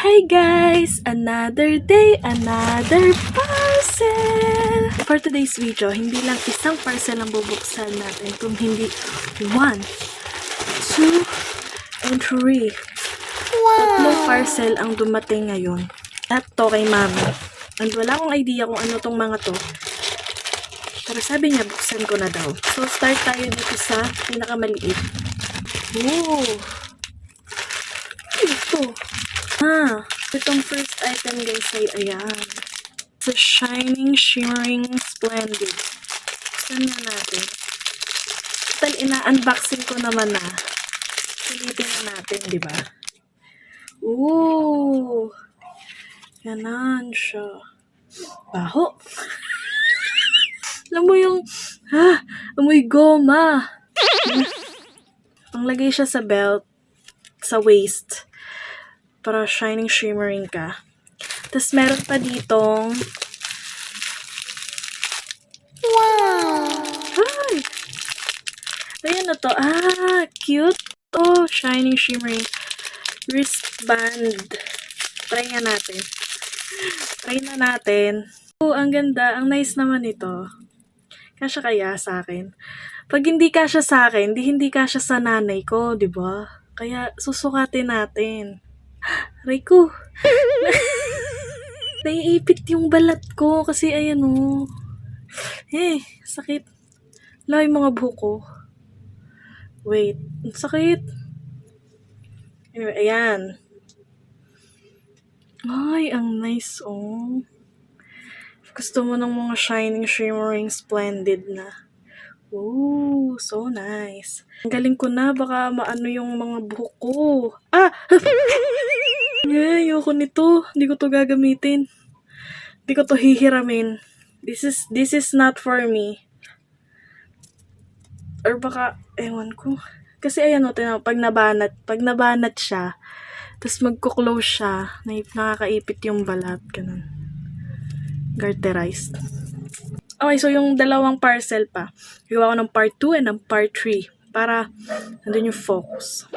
Hi guys! Another day, another parcel! For today's video, hindi lang isang parcel ang bubuksan natin, kung hindi 1, 2, and 3. Tatlong parcel ang dumating ngayon. At to kay mami. And wala akong idea kung ano tong mga to. Pero sabi niya, buksan ko na daw. So, start tayo dito sa pinakamaliit. Ooh! Ito. Itong first item guys ay ayan. The Shining Shimmering Splendid. Saan na natin? Total, ina-unboxing ko naman na. Pilitin na natin, di ba? Ooh! Ganon siya. Baho! Alam mo yung, amoy goma! Panglagay siya sa belt, sa waist, para shining shimmering ka. Tapos meron pa ditong wow! Hi! Ayan na to. Cute! Oh, shining shimmering wristband. Try nga natin. Oh, ang ganda. Ang nice naman ito. Kasya kaya sa akin? Pag hindi kasya sa akin, hindi kasya sa nanay ko, di ba? Kaya susukatin natin. Aray ko. Naiipit yung balat ko kasi ayan o. Sakit. Wala yung mga buhok ko. Wait, sakit. Anyway, ayan. Ay, ang nice oh. Gusto mo ng mga shining, shimmering, splendid na. Ooh, so nice. Ang galing ko na, baka maano yung mga buhok ko. Ayoko nito. Hindi ko to gagamitin. Hindi ko to hihiramin. This is not for me. Or baka, ewan ko. Kasi ayan o, pag nabanat siya, tapos magko-close siya, nakakaipit yung balat, ganun. Garterized. Okay, so yung dalawang parcel pa. Gawa ko ng part 2 and ng part 3 para nandun yung focus.